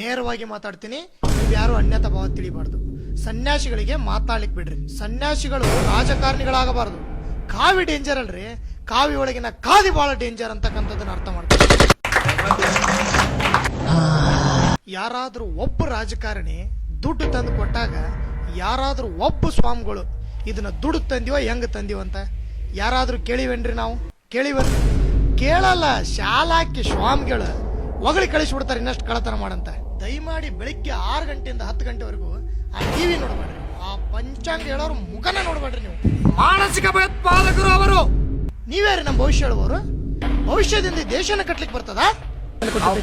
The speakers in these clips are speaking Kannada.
ನೇರವಾಗಿ ಮಾತಾಡ್ತೀನಿ, ನೀವು ಯಾರು ಅನ್ಯತಾ ಭಾವ ತಿಳಿಬಾರ್ದು. ಸನ್ಯಾಸಿಗಳಿಗೆ ಮಾತಾಡ್ಲಿಕ್ಕೆ ಬಿಡ್ರಿ. ಸನ್ಯಾಸಿಗಳು ರಾಜಕಾರಣಿಗಳಾಗಬಾರದು. ಕಾವಿ ಡೇಂಜರ್ ಅಲ್ರಿ, ಕಾವಿ ಒಳಗಿನ ಕಾದಿ ಬಹಳ ಡೇಂಜರ್ ಅಂತಕ್ಕಂಥದ್ದನ್ನ ಅರ್ಥ ಮಾಡ್ತಾರೆ. ಯಾರಾದ್ರೂ ಒಬ್ಬ ರಾಜಕಾರಣಿ ದುಡ್ಡು ತಂದು ಕೊಟ್ಟಾಗ ಯಾರಾದ್ರೂ ಒಬ್ಬ ಸ್ವಾಮಿಗಳು ಇದನ್ನ ದುಡ್ಡು ತಂದಿವ ಹೆಂಗ್ ತಂದಿವ ಅಂತ ಯಾರಾದ್ರೂ ಕೇಳಿವೇನ್ರಿ? ನಾವು ಕೇಳಿವನ್ರಿ? ಕೇಳಲ್ಲ. ಶಾಲಾಕಿ ಸ್ವಾಮಿಗಳು ಒಗಳಿ ಕಳಿಸ್ಬಿಡ್ತಾರೆ ಇನ್ನಷ್ಟು ಕಳತನ ಮಾಡಂತ. ದಯಮಾಡಿ ಬೆಳಿಗ್ಗೆ 6 ಗಂಟೆಯಿಂದ 10 ಗಂಟೆವರೆಗೂ ಆ ಟಿವಿ ನೋಡ್ಬೇಡ್ರಿ, ಆ ಪಂಚಾಂಗ ಹೇಳೋರು ಮುಖನ ನೋಡ್ಬೇಡ್ರಿ. ನೀವು ಮಾನಸಿಕ ಭಯೋತ್ಪಾದಕರು ಅವರು. ನೀವ್ಯಾರಿ ನಮ್ಮ ಭವಿಷ್ಯ ಹೇಳುವವರು? ಭವಿಷ್ಯದಿಂದ ದೇಶನ ಕಟ್ಲಿಕ್ಕೆ ಬರ್ತದ?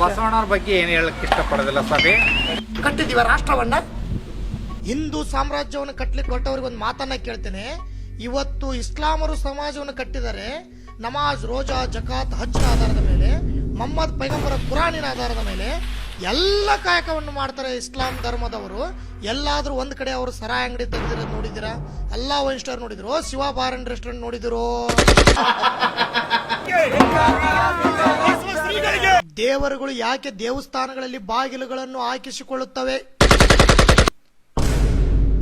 ಬಸವಣ್ಣವ್ರ ಬಗ್ಗೆ ಏನು ಹೇಳಕ್ ಇಷ್ಟಪಡೋದಿಲ್ಲ ಸ್ವಾಮಿ. ಕಟ್ಟಿದೀವ ರಾಷ್ಟ್ರವನ್ನ, ಹಿಂದೂ ಸಾಮ್ರಾಜ್ಯವನ್ನು ಕಟ್ಲಿಕ್ಕೆ ಹೊರಟವ್ರಿಗೆ ಒಂದು ಮಾತನ್ನ ಕೇಳ್ತೇನೆ. ಇವತ್ತು ಇಸ್ಲಾಮರು ಸಮಾಜವನ್ನು ಕಟ್ಟಿದ್ದಾರೆ. ನಮಾಜ್, ರೋಜಾ, ಜಕಾತ್, ಹಜ್ನ ಆಧಾರದ ಮೇಲೆ, ಮೊಹಮ್ಮದ್ ಪೈಗಂಬರ ಕುರಾನಿನ ಆಧಾರದ ಮೇಲೆ ಎಲ್ಲ ಕಾಯಕವನ್ನು ಮಾಡ್ತಾರೆ ಇಸ್ಲಾಂ ಧರ್ಮದವರು. ಎಲ್ಲಾದ್ರೂ ಒಂದ್ ಕಡೆ ಅವರು ಸರಾಯಿ ಅಂಗಡಿ ತೆಗೆದಿರೋದು ನೋಡಿದಿರಾ? ಅಲ್ಲಾ ಒನ್ ಸ್ಟಾರ್ ನೋಡಿದ್ರು, ಶಿವ ಬಾರ್ ಅಂಡ್ ರೆಸ್ಟೋರೆಂಟ್ ನೋಡಿದ್ರು. ದೇವರುಗಳು ಯಾಕೆ ದೇವಸ್ಥಾನಗಳಲ್ಲಿ ಬಾಗಿಲುಗಳನ್ನು ಹಾಕಿಸಿಕೊಳ್ಳುತ್ತವೆ?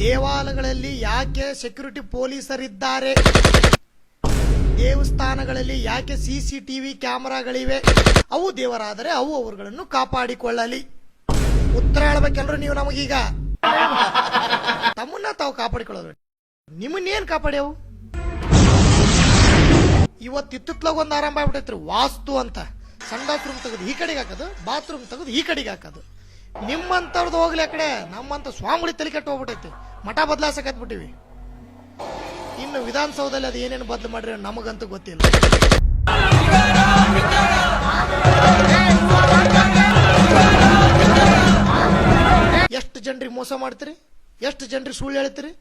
ದೇವಾಲಯಗಳಲ್ಲಿ ಯಾಕೆ ಸೆಕ್ಯೂರಿಟಿ ಪೊಲೀಸರಿದ್ದಾರೆ? ದೇವಸ್ಥಾನಗಳಲ್ಲಿ ಯಾಕೆ CCTV ಕ್ಯಾಮೆರಾಗಳಿವೆ? ಅವು ದೇವರಾದರೆ ಅವು ಅವರುಗಳನ್ನು ಕಾಪಾಡಿಕೊಳ್ಳಲಿ. ಉತ್ತರ ಹೇಳ್ಬೇಕಲ್ರಿ ನೀವು ನಮಗೀಗ. ತಮ್ಮನ್ನ ತಾವು ಕಾಪಾಡಿಕೊಳ್ಳೋದು, ನಿಮ್ಮನ್ನೇನ್ ಕಾಪಾಡ್ಯಾವು? ಇವತ್ತಿತ್ತಲಾಗ ಒಂದು ಆರಂಭ ಆಗ್ಬಿಟ್ಟೈತ್ರಿ ವಾಸ್ತು ಅಂತ. ಸಂಡಾಸ್ ರೂಮ್ ತೆಗೆದು ಈ ಕಡೆಗೆ ಹಾಕೋದು, ಬಾತ್ರೂಮ್ ತೆಗೆದು ಈ ಕಡೆಗೆ ಹಾಕೋದು. ನಿಮ್ಮಂತವ್ರದ್ದು ಹೋಗ್ಲಿ ಆ ಕಡೆ, ನಮ್ಮಂತ ಸ್ವಾಮಿಗಳಿಗೆ ತಲೆ ಕೆಟ್ಟು ಹೋಗ್ಬಿಟ್ಟೈತಿ. ಮಠ ಬದಲಾಸಕತ್ಬಿಟ್ಟಿವಿ. ಇನ್ನು ವಿಧಾನಸೌಧದಲ್ಲಿ ಅದು ಏನೇನು ಬದಲು ಮಾಡ್ರಿ ನಮಗಂತೂ ಗೊತ್ತಿಲ್ಲ. ಎಷ್ಟು ಜನರಿಗೆ ಮೋಸ ಮಾಡ್ತೀರಿ, ಎಷ್ಟು ಜನರಿಗೆ ಸುಳ್ಳು ಹೇಳ್ತೀರಿ?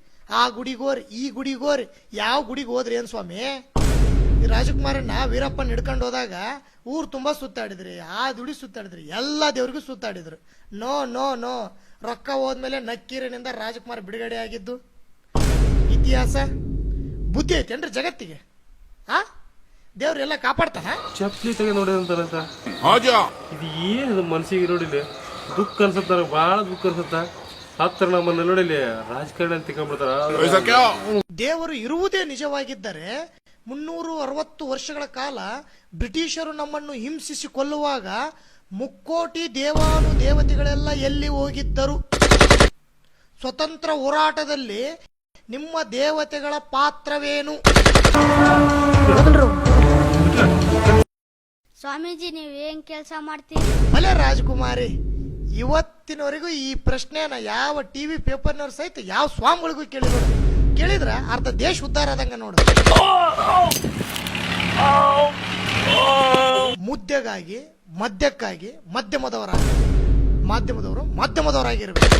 ಆ ಗುಡಿಗೋರಿ ಈ ಗುಡಿಗೋರಿ, ಯಾವ ಗುಡಿಗೆ ಹೋದ್ರಿ ಏನ್ ಸ್ವಾಮಿ? ಈ ರಾಜಕುಮಾರನ್ನ ವೀರಪ್ಪನ ಹಿಡ್ಕೊಂಡು ಹೋದಾಗ ಊರು ತುಂಬಾ ಸುತ್ತಾಡಿದ್ರಿ, ಆ ದುಡಿ ಸುತ್ತಾಡಿದ್ರಿ, ಎಲ್ಲಾ ದೇವ್ರಿಗೂ ಸುತ್ತಾಡಿದ್ರು. ನೋ ನೋ ನೋ, ರೊಕ್ಕ ಹೋದ್ಮೇಲೆ ನಕ್ಕೀರನಿಂದ ರಾಜಕುಮಾರ ಬಿಡುಗಡೆ ಆಗಿದ್ದು ಇತಿಹಾಸ. ಬುದ್ಧಿ ಐತೇನ್ರಿ ಜಗತ್ತಿಗೆ? ಆ ದೇವ್ರೆಲ್ಲ ಕಾಪಾಡ್ತಾನ? ಚಪ್ಲಿ ತೆಗೆ ನೋಡಿ ಅಂತಾರಂತ. ಇದು ಏನು ಮನ್ಸಿಗೆ ನೋಡಿಲಿ ದುಃಖ ಅನ್ಸತ್ತ, ಬಹಳ ದುಃಖ ಅನ್ಸತ್ತ. ಹತ್ತರ ನಮ್ಮನ್ನ ನೋಡಿಲಿ ರಾಜಕಾರಣ ಅಂತ ತಿಳ್ಕೊಂಡ್ಬಿಡ್ತಾರ. ದೇವರು ಇರುವುದೇ ನಿಜವಾಗಿದ್ದರೆ 360 ವರ್ಷಗಳ ಕಾಲ ಬ್ರಿಟಿಷರು ನಮ್ಮನ್ನು ಹಿಂಸಿಸಿ ಕೊಲ್ಲುವಾಗ ಮುಕ್ಕೋಟಿ ದೇವಾನು ದೇವತೆಗಳೆಲ್ಲ ಎಲ್ಲಿ ಹೋಗಿದ್ದರು? ಸ್ವತಂತ್ರ ಹೋರಾಟದಲ್ಲಿ ನಿಮ್ಮ ದೇವತೆಗಳ ಪಾತ್ರವೇನು? ಸ್ವಾಮೀಜಿ, ನೀವೇನ್ ಕೆಲಸ ಮಾಡ್ತೀರಿ? ಭಲೆ ರಾಜಕುಮಾರಿ, ಇವತ್ತಿನವರೆಗೂ ಈ ಪ್ರಶ್ನೆನ ಯಾವ ಟಿವಿ ಪೇಪರ್ನವ್ರು ಸಹಿತ ಯಾವ ಸ್ವಾಮಿಗಳಿಗೂ ಕೇಳಿದ್ರ ಅರ್ಧ ದೇಶ ಉದ್ಧಾರ ಆದಂಗ ನೋಡು. ಮುದ್ದೆಗಾಗಿ ಮದ್ಯಕ್ಕಾಗಿ ಮಾಧ್ಯಮದವರು ಮಾಧ್ಯಮದವರಾಗಿರ್ಬೇಕು.